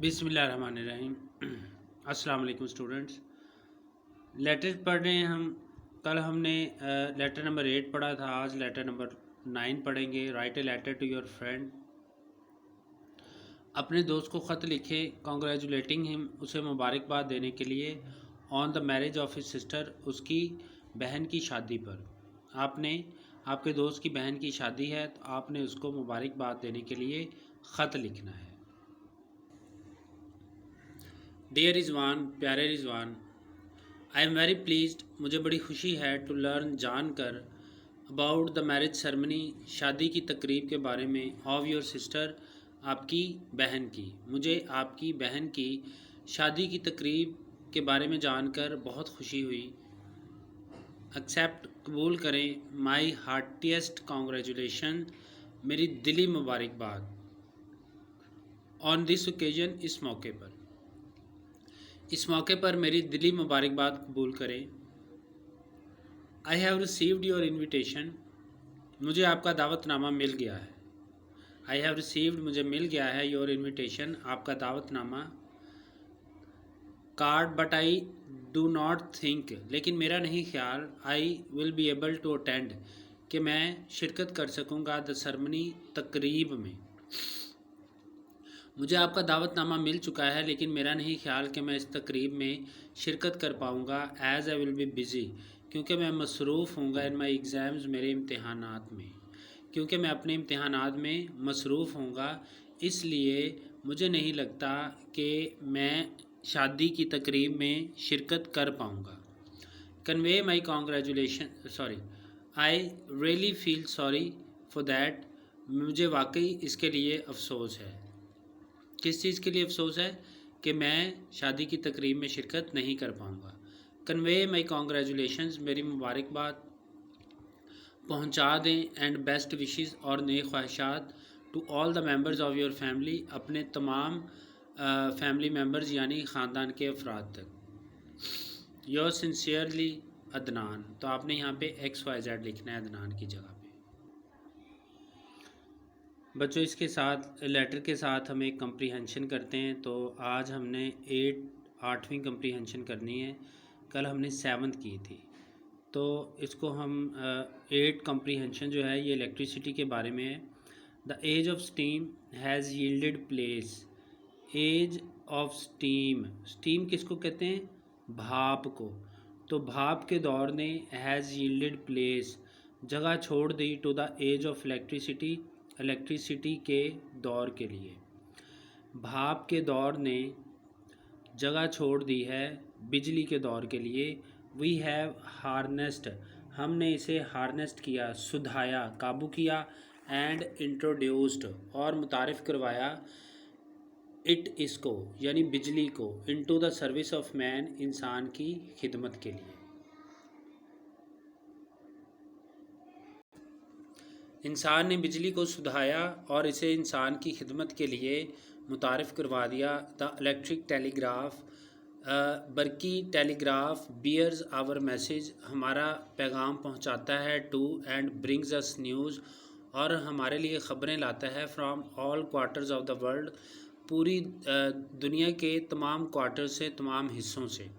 बिस्मिल्लाहिर्रहमानिर्रहीम। अस्सलाम वालेकुम स्टूडेंट्स। लेटर पढ़ रहे हैं हम। कल हमने लेटर नंबर 8 पढ़ा था, आज लेटर नंबर 9 पढ़ेंगे। Write a letter to your friend. अपने दोस्त को ख़त लिखे कॉन्ग्रेचुलेटिंग हिम, उसे मुबारकबाद देने के लिए, on the marriage of his sister, उसकी बहन की शादी पर। आपने आपके दोस्त की बहन की शादी है तो आपने उसको मुबारकबाद देने के लिए ख़त लिखना है। डियर रिजवान, प्यारे Rizwan, I am very pleased, मुझे बड़ी खुशी है, टू लर्न, जान कर, अबाउट द मैरिज सेरेमनी, शादी की तकरीब के बारे में, ऑफ योर सिस्टर, आपकी बहन की। मुझे आपकी बहन की शादी की तकरीब के बारे में जानकर बहुत खुशी हुई। एक्सेप्ट, कबूल करें, माई हार्टिएस्ट कॉन्ग्रेचुलेशन, मेरी दिली मुबारकबाद, ऑन दिस ओकेजन, इस मौके पर। इस मौके पर मेरी दिली मुबारकबाद कबूल करें। I have received your invitation, मुझे आपका दावतनामा मिल गया है। आई हैव रिसीव्ड, मुझे मिल गया है, योर इन्विटेशन, आपका दावतनामा, card, but I do not think, लेकिन मेरा नहीं ख्याल, I will be able to attend, कि मैं शिरकत कर सकूँगा, द सेरेमनी, तकरीब में। मुझे आपका दावतनामा मिल चुका है, लेकिन मेरा नहीं ख्याल कि मैं इस तकरीब में शिरकत कर पाऊँगा, as I will B busy, क्योंकि मैं मसरूफ़ होऊंगा, इन माई एग्ज़ाम्स, मेरे इम्तहानात में, क्योंकि मैं अपने इम्तहानात में मसरूफ़ होऊंगा, इसलिए मुझे नहीं लगता कि मैं शादी की तकरीब में शिरकत कर पाऊँगा। Convey my congratulation, sorry, I really feel sorry for that, मुझे वाकई इसके लिए अफसोस है। किस चीज़ के लिए अफसोस है? कि मैं शादी की तकरीब में शिरकत नहीं कर पाऊँगा। कन्वे माई कॉन्ग्रेचुलेशंस, मेरी मुबारकबाद पहुँचा दें, एंड बेस्ट विशेस, और नए ख्वाहिशात, to all the members of your family, अपने तमाम फैमिली मेंबर्स यानी ख़ानदान के अफराद तक। योर सिंसियरली अदनान, तो आपने यहाँ पे XYZ लिखना है अदनान की जगह पे। बच्चों, इसके साथ लेटर के साथ हम एक कम्प्रीहेंशन करते हैं। तो आज हमने 8वीं कम्प्रीहेंशन करनी है, कल हमने 7th की थी। तो इसको हम 8 कम्प्रीहेंशन जो है ये इलेक्ट्रिसिटी के बारे में है। The age of steam has yielded place, age of steam, steam किसको कहते हैं? भाप को। तो भाप के दौर ने हैज़ यील्डेड प्लेस, जगह छोड़ दी, to the age of electricity, electricity के दौर के लिए। भाप के दौर ने जगह छोड़ दी है बिजली के दौर के लिए। वी हैव हार्नेस्ड, हमने इसे हार्नेस्ड किया, सुधाया, काबू किया, एंड इंट्रोड्यूस्ड, और मुतारिफ़ करवाया, इट, इसको, यानी बिजली को, into the service of man, इंसान की खिदमत के लिए। इंसान ने बिजली को सुधाया और इसे इंसान की खिदमत के लिए मुतारिफ़ करवा दिया। द इलेक्ट्रिक टेलीग्राफ, बरकी टेलीग्राफ, बियर्स आवर मैसेज, हमारा पैगाम पहुंचाता है, to and brings us news, और हमारे लिए ख़बरें लाता है, from all quarters of the world, पूरी दुनिया के तमाम क्वार्टर से, तमाम हिस्सों से।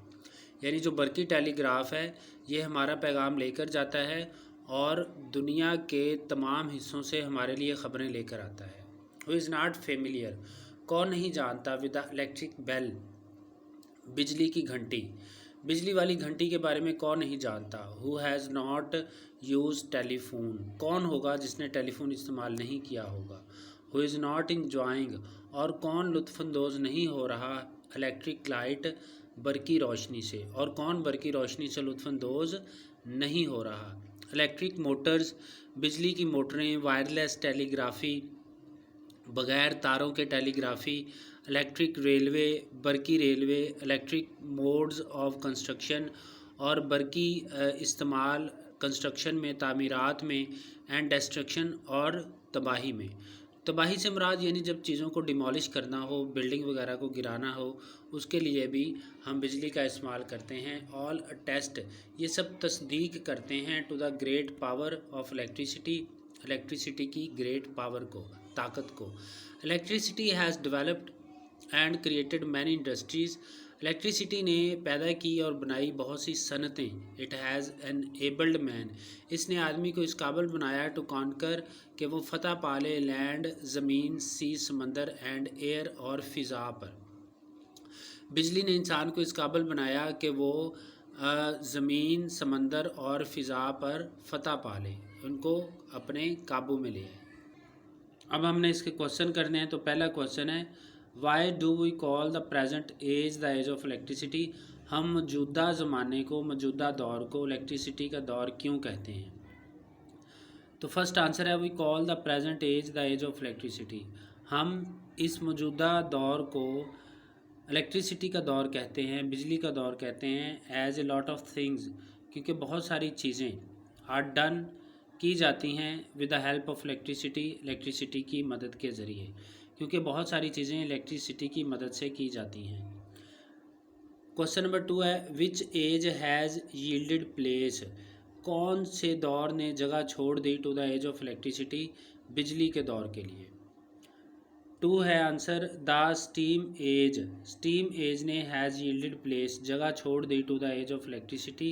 यानी जो बरकी टेलीग्राफ है ये हमारा पैगाम लेकर जाता है और दुनिया के तमाम हिस्सों से हमारे लिए ख़बरें लेकर आता है। हु इज़ नॉट फेमिलियर, कौन नहीं जानता, विद द इलेक्ट्रिक बेल, बिजली की घंटी, बिजली वाली घंटी के बारे में कौन नहीं जानता। Who has not use telephone, कौन होगा जिसने टेलीफोन इस्तेमाल नहीं किया होगा। हु इज़ नॉट इंजॉइंग, और कौन लुत्फ़अंदोज़ नहीं हो रहा, इलेक्ट्रिक लाइट, बरकी रोशनी से, और कौन बरकी रोशनी से लुत्फ़अंदोज़ नहीं हो रहा। इलेक्ट्रिक मोटर्स, बिजली की मोटरें, वायरलेस टेलीग्राफी, बग़ैर तारों के टेलीग्राफी, इलेक्ट्रिक रेलवे, बरकी railway, electric modes of construction, और बरकी इस्तेमाल कंस्ट्रक्शन में, तामीरात में, एंड डिस्ट्रक्शन, और तबाही में। तबाही से मुराद यानी जब चीज़ों को डिमोलिश करना हो, बिल्डिंग वगैरह को गिराना हो, उसके लिए भी हम बिजली का इस्तेमाल करते हैं। ऑल टेस्ट, ये सब तस्दीक करते हैं, to the great power of electricity, electricity की ग्रेट पावर को, ताकत को। Electricity has developed, and created many industries. Electricity ने पैदा की और बनाई बहुत सी सनतें। It has enabled man, इसने आदमी को इस काबिल बनाया टू कॉन्कर, कि वो फतह पा ले लैंड ज़मीन, सी समंदर, एंड एयर और फ़िज़ा पर। बिजली ने इंसान को इस काबिल बनाया कि वो ज़मीन, समंदर और फ़िज़ा पर फतह पा ले, उनको अपने काबू में ले। अब हमने इसके क्वेश्चन करने हैं। तो पहला क्वेश्चन है, why do we call the present age the age of electricity. हम मौजूदा ज़माने को, मौजूदा दौर को इलेक्ट्रिसिटी का दौर क्यों कहते हैं। तो फर्स्ट आंसर है, we call the present age the age of electricity. हम इस मौजूदा दौर को इलेक्ट्रिसिटी का दौर कहते हैं, बिजली का दौर कहते हैं, as a lot of things, क्योंकि बहुत सारी चीज़ें आर डन की जाती हैं with the help of electricity, electricity की मदद के ज़रिए, क्योंकि बहुत सारी चीज़ें इलेक्ट्रिसिटी की मदद से की जाती हैं। क्वेश्चन नंबर 2 है, which age has yielded place. कौन से दौर ने जगह छोड़ दी to the age of electricity, बिजली के दौर के लिए। 2 है answer, the steam age. Steam age ने हैज़ यील्डेड प्लेस, जगह छोड़ दी to the age of electricity,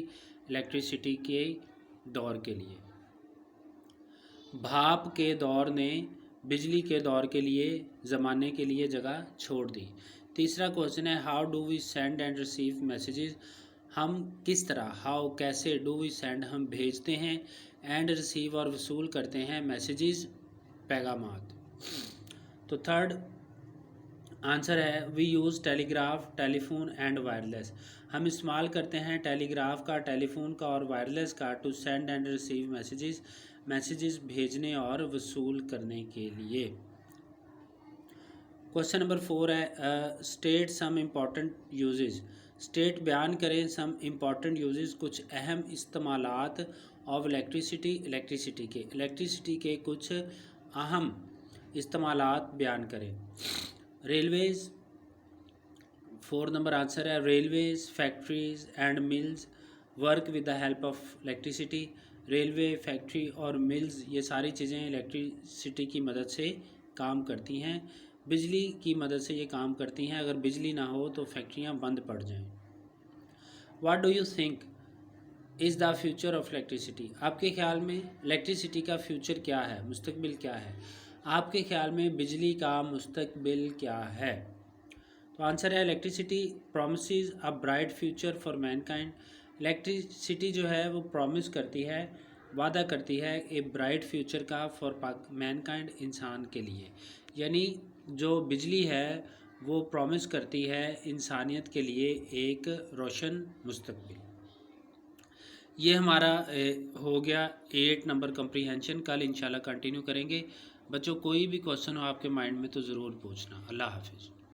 electricity के दौर के लिए। भाप के दौर ने बिजली के दौर के लिए, ज़माने के लिए जगह छोड़ दी। तीसरा क्वेश्चन है, how do we send and receive messages. हम किस तरह, हाउ कैसे, डू वी सेंड हम भेजते हैं, एंड रिसीव और वसूल करते हैं, मैसेजेस पैगामात। तो थर्ड आंसर है, we use telegraph, telephone and wireless. हम इस्तेमाल करते हैं टेलीग्राफ का, टेलीफोन का और वायरलेस का, to send and receive messages, messages भेजने और वसूल करने के लिए। क्वेश्चन नंबर 4 है, state some important uses. State बयान करें सम इम्पॉर्टेंट यूजेस, कुछ अहम इस्तेमालात ऑफ इलेक्ट्रिसिटी, इलेक्ट्रिसिटी के कुछ अहम इस्तेमालात बयान करें। रेलवेज़, 4 नंबर आंसर है, Railways, factories and mills work with the help of electricity. Railway, factory और मिल्स, ये सारी चीज़ें इलेक्ट्रिसिटी की मदद से काम करती हैं, बिजली की मदद से ये काम करती हैं। अगर बिजली ना हो तो फैक्ट्रियाँ बंद पड़ जाएं। What do you think is the future of electricity. आपके ख्याल में इलेक्ट्रिसिटी का फ्यूचर क्या है, मुस्तकबिल क्या है। आपके ख्याल में बिजली का मुस्तकबिल क्या है। तो आंसर है, electricity promises a bright future for Mankind. Electricity जो है वो प्रॉमिस करती है, वादा करती है ए ब्राइट फ्यूचर का फॉर मैनकाइंड, इंसान के लिए। यानी जो बिजली है वो प्रॉमिस करती है इंसानियत के लिए एक रोशन मुस्तकबिल। ये हमारा हो गया 8 नंबर कम्प्रीहेंशन। कल इंशाल्लाह कंटिन्यू करेंगे। बच्चों कोई भी क्वेश्चन हो आपके माइंड में तो ज़रूर पूछना। अल्लाह हाफिज़।